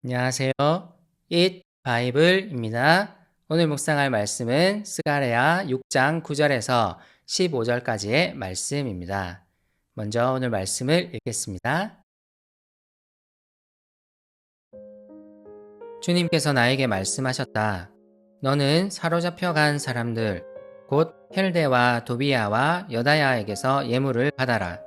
안녕하세요. It 바이블입니다. 오늘 묵상할 말씀은 스가랴 6장 9절에서 15절까지의 말씀입니다. 먼저 오늘 말씀을 읽겠습니다. 주님께서 나에게 말씀하셨다. 너는 사로잡혀간 사람들, 곧 헬데와 도비야와 여다야에게서 예물을 받아라.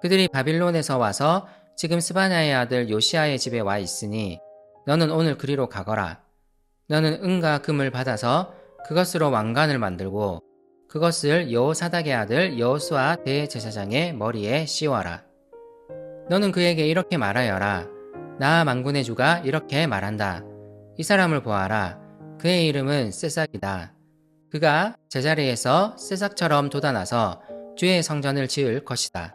그들이 바빌론에서 와서 지금 스바냐의 아들 요시아의 집에 와 있으니 너는 오늘 그리로 가거라. 너는 은과 금을 받아서 그것으로 왕관을 만들고 그것을 여호사닥의 아들 여호수아 대제사장의 머리에 씌워라. 너는 그에게 이렇게 말하여라. 나 만군의 주가 이렇게 말한다. 이 사람을 보아라. 그의 이름은 세삭이다. 그가 제자리에서 세삭처럼 돋아나서 주의 성전을 지을 것이다.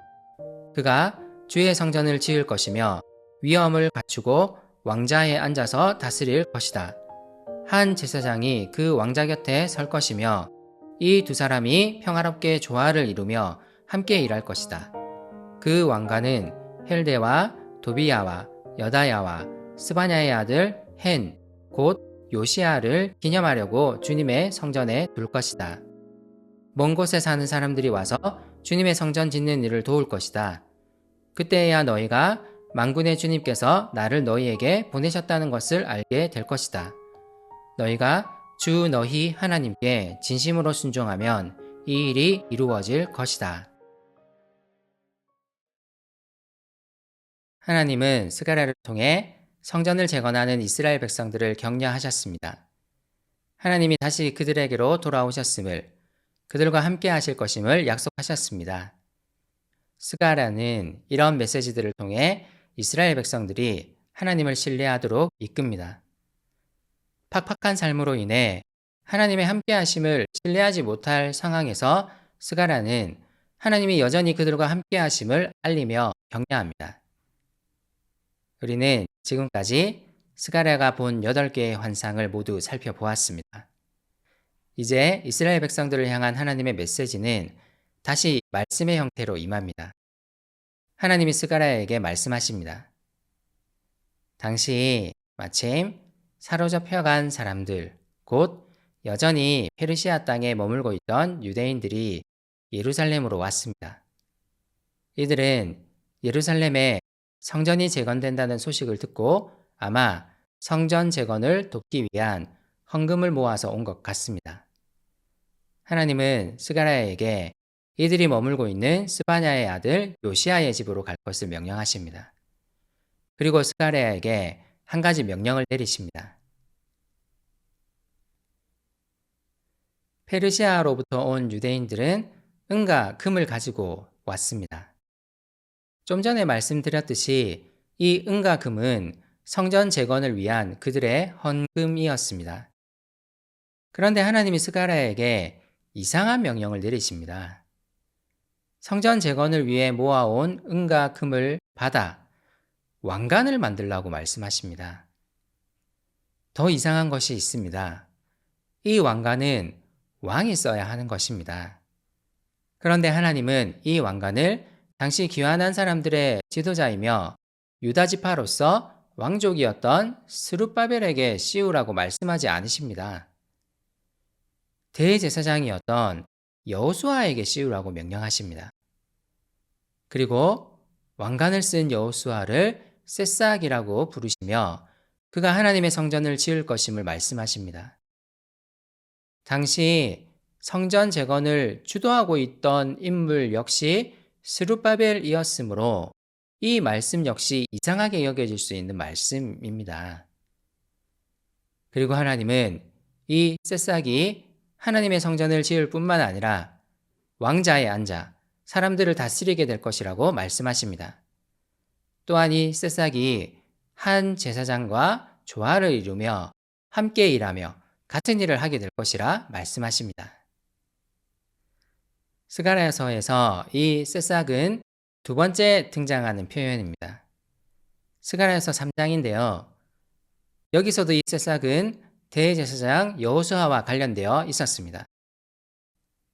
그가 주의 성전을 지을 것이며 위엄을 갖추고 왕자에 앉아서 다스릴 것이다. 한 제사장이 그 왕자 곁에 설 것이며 이 두 사람이 평화롭게 조화를 이루며 함께 일할 것이다. 그 왕관은 헬데와 도비야와 여다야와 스바냐의 아들 헨, 곧 요시아를 기념하려고 주님의 성전에 둘 것이다. 먼 곳에 사는 사람들이 와서 주님의 성전 짓는 일을 도울 것이다. 그때야 너희가 만군의 주님께서 나를 너희에게 보내셨다는 것을 알게 될 것이다. 너희가 주 너희 하나님께 진심으로 순종하면 이 일이 이루어질 것이다. 하나님은 스가랴를 통해 성전을 재건하는 이스라엘 백성들을 격려하셨습니다. 하나님이 다시 그들에게로 돌아오셨음을, 그들과 함께 하실 것임을 약속하셨습니다. 스가랴는 이런 메시지들을 통해 이스라엘 백성들이 하나님을 신뢰하도록 이끕니다. 팍팍한 삶으로 인해 하나님의 함께하심을 신뢰하지 못할 상황에서 스가랴는 하나님이 여전히 그들과 함께하심을 알리며 격려합니다. 우리는 지금까지 스가랴가 본 8개의 환상을 모두 살펴보았습니다. 이제 이스라엘 백성들을 향한 하나님의 메시지는 다시 말씀의 형태로 임합니다. 하나님이 스가랴에게 말씀하십니다. 당시 마침 사로잡혀간 사람들, 곧 여전히 페르시아 땅에 머물고 있던 유대인들이 예루살렘으로 왔습니다. 이들은 예루살렘에 성전이 재건된다는 소식을 듣고 아마 성전 재건을 돕기 위한 헌금을 모아서 온 것 같습니다. 하나님은 스가랴에게 이들이 머물고 있는 스바냐의 아들 요시아의 집으로 갈 것을 명령하십니다. 그리고 스가랴에게 한 가지 명령을 내리십니다. 페르시아로부터 온 유대인들은 은과 금을 가지고 왔습니다. 좀 전에 말씀드렸듯이 이 은과 금은 성전 재건을 위한 그들의 헌금이었습니다. 그런데 하나님이 스가랴에게 이상한 명령을 내리십니다. 성전 재건을 위해 모아온 은과 금을 받아 왕관을 만들라고 말씀하십니다. 더 이상한 것이 있습니다. 이 왕관은 왕이 써야 하는 것입니다. 그런데 하나님은 이 왕관을 당시 귀환한 사람들의 지도자이며 유다 지파로서 왕족이었던 스룹바벨에게 씌우라고 말씀하지 않으십니다. 대제사장이었던 여호수아에게 씌우라고 명령하십니다. 그리고 왕관을 쓴 여호수아를 세삭이라고 부르시며 그가 하나님의 성전을 지을 것임을 말씀하십니다. 당시 성전 재건을 주도하고 있던 인물 역시 스룹바벨이었으므로 이 말씀 역시 이상하게 여겨질 수 있는 말씀입니다. 그리고 하나님은 이 세삭이 하나님의 성전을 지을 뿐만 아니라 왕자에 앉아 사람들을 다스리게 될 것이라고 말씀하십니다. 또한 이 세삭이 한 제사장과 조화를 이루며 함께 일하며 같은 일을 하게 될 것이라 말씀하십니다. 스가랴서에서 이 세삭은 두 번째 등장하는 표현입니다. 스가랴서 3장인데요. 여기서도 이 세삭은 대제사장 여호수아와 관련되어 있었습니다.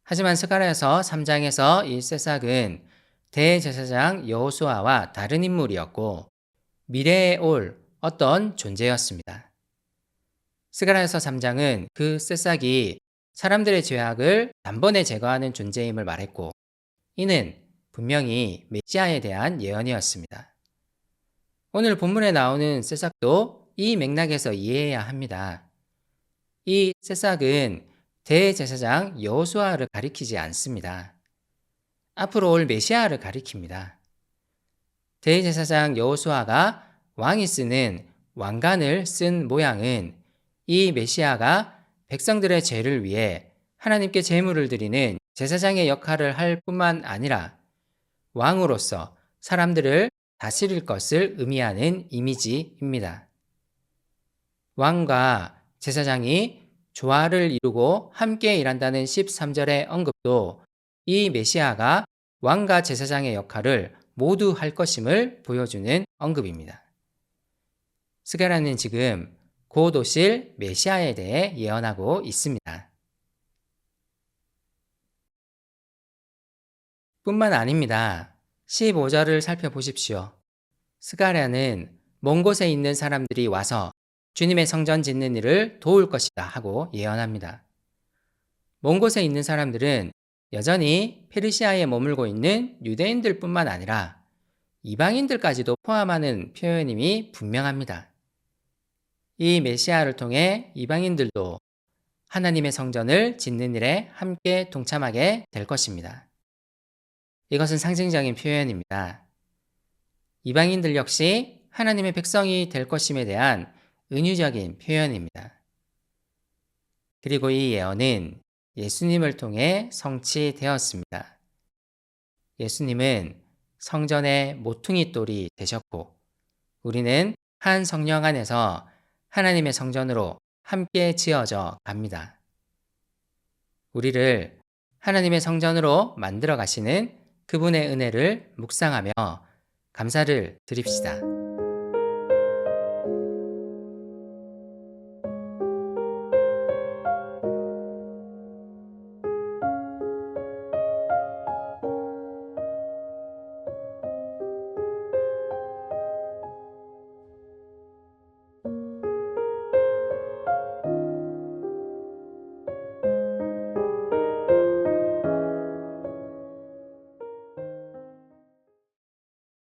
하지만 스가랴서 3장에서 이 세삭은 대제사장 여호수아와 다른 인물이었고 미래에 올 어떤 존재였습니다. 스가랴서 3장은 그 새싹이 사람들의 죄악을 단번에 제거하는 존재임을 말했고, 이는 분명히 메시아에 대한 예언이었습니다. 오늘 본문에 나오는 새싹도 이 맥락에서 이해해야 합니다. 이 새싹은 대제사장 여호수아를 가리키지 않습니다. 앞으로 올 메시아를 가리킵니다. 대제사장 여호수아가 왕이 쓰는 왕관을 쓴 모양은 이 메시아가 백성들의 죄를 위해 하나님께 제물을 드리는 제사장의 역할을 할 뿐만 아니라 왕으로서 사람들을 다스릴 것을 의미하는 이미지입니다. 왕과 제사장이 조화를 이루고 함께 일한다는 13절의 언급도 이 메시아가 왕과 제사장의 역할을 모두 할 것임을 보여주는 언급입니다. 스가랴는 지금 곧 오실 메시아에 대해 예언하고 있습니다. 뿐만 아닙니다. 15절을 살펴보십시오. 스가랴는 먼 곳에 있는 사람들이 와서 주님의 성전 짓는 일을 도울 것이다 하고 예언합니다. 먼 곳에 있는 사람들은 여전히 페르시아에 머물고 있는 유대인들 뿐만 아니라 이방인들까지도 포함하는 표현임이 분명합니다. 이 메시아를 통해 이방인들도 하나님의 성전을 짓는 일에 함께 동참하게 될 것입니다. 이것은 상징적인 표현입니다. 이방인들 역시 하나님의 백성이 될 것임에 대한 은유적인 표현입니다. 그리고 이 예언은 예수님을 통해 성취되었습니다. 예수님은 성전의 모퉁이 돌이 되셨고, 우리는 한 성령 안에서 하나님의 성전으로 함께 지어져 갑니다. 우리를 하나님의 성전으로 만들어 가시는 그분의 은혜를 묵상하며 감사를 드립시다.